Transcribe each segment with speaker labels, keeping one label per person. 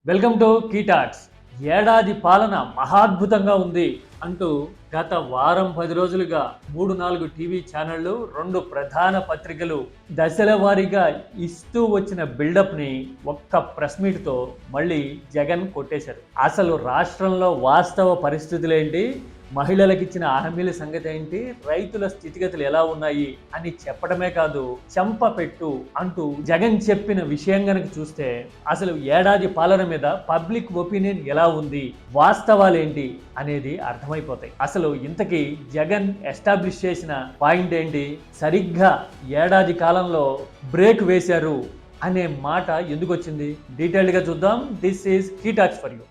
Speaker 1: Welcome to కీటాక్స్. ఏడాది పాలన మహాద్భుతంగా ఉంది అంటూ గత వారం 10 రోజులుగా 3-4 టీవీ ఛానళ్లు, 2 ప్రధాన పత్రికలు దశల వారీగా ఇస్తూ వచ్చిన బిల్డప్ని ఒక్క ప్రెస్ మీట్తో మళ్ళీ జగన్ కొట్టేశారు. అసలు రాష్ట్రంలో వాస్తవ పరిస్థితులేంటి, మహిళలకు ఇచ్చిన హామీల సంగతి ఏంటి, రైతుల స్థితిగతులు ఎలా ఉన్నాయి అని చెప్పడమే కాదు, చెంపపెట్టు అంటూ జగన్ చెప్పిన విషయం గనక చూస్తే అసలు ఏడాది పాలన మీద పబ్లిక్ ఒపీనియన్ ఎలా ఉంది, వాస్తవాలేంటి అనేది అర్థమైపోతాయి. అసలు ఇంతకీ జగన్ ఎస్టాబ్లిష్ చేసిన పాయింట్ ఏంటి, సరిగ్గా ఏడాది కాలంలో బ్రేక్ వేశారు అనే మాట ఎందుకు వచ్చింది, డీటెయిల్డ్గా చూద్దాం. This is KTalks for you.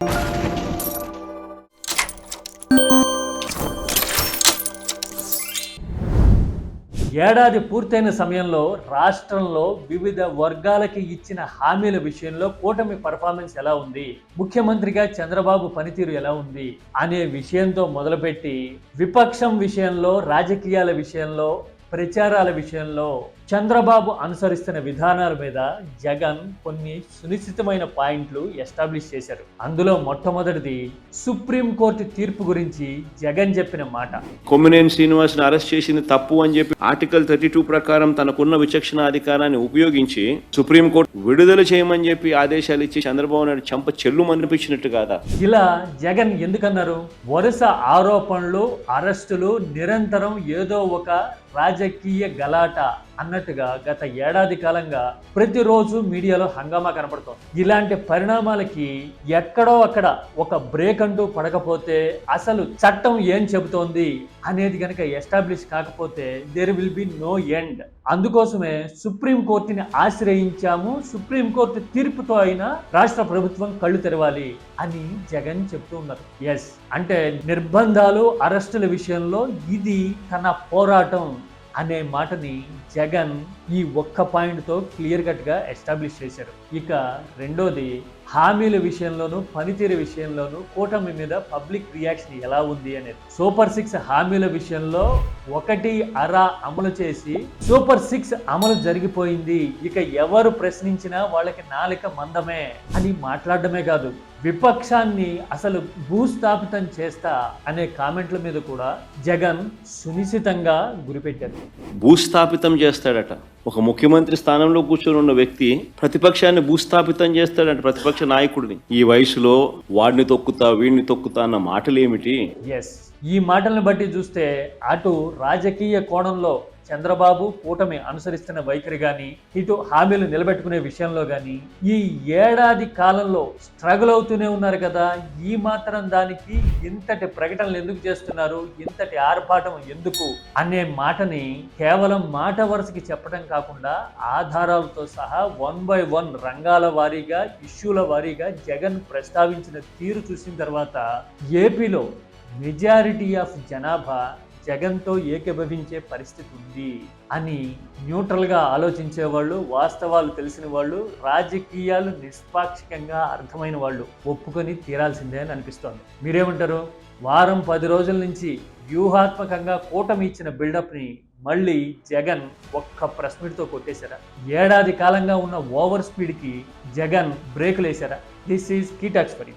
Speaker 1: ఏడాది పూర్తయిన సమయంలో రాష్ట్రంలో వివిధ వర్గాలకి ఇచ్చిన హామీల విషయంలో కూటమి పర్ఫార్మెన్స్ ఎలా ఉంది, ముఖ్యమంత్రిగా చంద్రబాబు పనితీరు ఎలా ఉంది అనే విషయంతో మొదలుపెట్టి విపక్షం విషయంలో, రాజకీయాల విషయంలో, ప్రచారాల విషయంలో చంద్రబాబు అనుసరిస్తున్న విధానాల మీద జగన్ కొన్ని సునిశ్చితమైన పాయింట్లు ఎస్టాబ్లిష్ చేశారు. అందులో మొట్టమొదటిది సుప్రీంకోర్టు తీర్పు గురించి జగన్ చెప్పిన మాట.
Speaker 2: కొమ్మినేని శ్రీనివాస్ని అరెస్ట్ చేసింది తప్పు అని చెప్పి ఆర్టికల్ 32 ప్రకారం తనకున్న విచక్షణ అధికారాన్ని ఉపయోగించి సుప్రీంకోర్టు విడుదల చేయమని చెప్పి ఆదేశాలు ఇచ్చి చంద్రబాబు నాయుడు చెంప చెల్లు అనిపించినట్టు కాదా?
Speaker 1: ఇలా జగన్ ఎందుకన్నారు? వరుస ఆరోపణలు, అరెస్టులు, నిరంతరం ఏదో ఒక రాజకీయ గలాట అన్నట్టుగా గత ఏడాది కాలంగా ప్రతిరోజు మీడియాలో హంగామా కనపడుతోంది. ఇలాంటి పరిణామాలకి ఎక్కడో అక్కడ ఒక బ్రేక్ అంటూ పడకపోతే, అసలు చట్టం ఏం చెబుతోంది అనేది కనుక ఎస్టాబ్లిష్ కాకపోతే there will be no end. అందుకోసమే సుప్రీంకోర్టుని ఆశ్రయించాము, సుప్రీంకోర్టు తీర్పుతో అయినా రాష్ట్ర ప్రభుత్వం కళ్ళు తెరవాలి అని జగన్ చెప్తూ ఉన్నారు. ఎస్, అంటే నిర్బంధాలు, అరెస్టుల విషయంలో ఇది తన పోరాటం అనే మాటని జగన్ ఈ ఒక్క పాయింట్తో క్లియర్ కట్గా ఎస్టాబ్లిష్ చేశారు. ఇక రెండోది, హామీల విషయంలోనూ పనితీరు విషయంలోనూ కూటమి మీద పబ్లిక్ రియాక్షన్ ఎలా ఉంది అనేది. సూపర్ 6 హామీల విషయంలో 1.5 అమలు చేసి సూపర్ 6 అమలు జరిగిపోయింది, ఇక ఎవరు ప్రశ్నించినా వాళ్ళకి నాలిక మందమే అని మాట్లాడడమే కాదు, విపక్షాన్ని అసలు భూస్థాపితం చేస్తా అనే కామెంట్ల మీద కూడా జగన్ సునిశ్చితంగా గురిపెట్టారు.
Speaker 2: భూస్థాపితం చేస్తాడట. ఒక ముఖ్యమంత్రి స్థానంలో కూర్చొని ఉన్న వ్యక్తి ప్రతిపక్షాన్ని భూస్థాపితం చేస్తాడంట, ప్రతిపక్ష నాయకుడిని. ఈ వయసులో వాడిని తొక్కుతా వీడిని తొక్కుతా అన్న మాటలు ఏమిటి?
Speaker 1: ఎస్, ఈ మాటలను బట్టి చూస్తే అటు రాజకీయ కోణంలో చంద్రబాబు కూటమి అనుసరిస్తున్న వైఖరి కానీ, ఇటు హామీలు నిలబెట్టుకునే విషయంలో కానీ ఈ ఏడాది కాలంలో స్ట్రగుల్ అవుతూనే ఉన్నారు కదా. ఈ మాత్రం దానికి ఇంతటి ప్రకటనలు ఎందుకు చేస్తున్నారు, ఇంతటి ఆర్భాటం ఎందుకు అనే మాటని కేవలం మాట వరుసకి చెప్పడం కాకుండా ఆధారాలతో సహా 1 by 1 రంగాల వారీగా, ఇష్యూల వారీగా జగన్ ప్రస్తావించిన తీరు చూసిన తర్వాత ఏపీలో మెజారిటీ ఆఫ్ జనాభా జగన్తో ఏకీభవించే పరిస్థితి ఉంది అని న్యూట్రల్గా ఆలోచించే వాళ్ళు, వాస్తవాలు తెలిసిన వాళ్ళు, రాజకీయాలు నిష్పాక్షికంగా అర్థమైన వాళ్ళు ఒప్పుకొని తీరాల్సిందే అని అనిపిస్తోంది. మీరేమంటారు? వారం 10 రోజుల నుంచి వ్యూహాత్మకంగా కూటమి ఇచ్చిన బిల్డప్ని మళ్ళీ జగన్ ఒక్క ప్రెస్ మీట్తో కొట్టేశారా? ఏడాది కాలంగా ఉన్న ఓవర్ స్పీడ్కి జగన్ బ్రేకులు వేశారా? This is KTalks for you.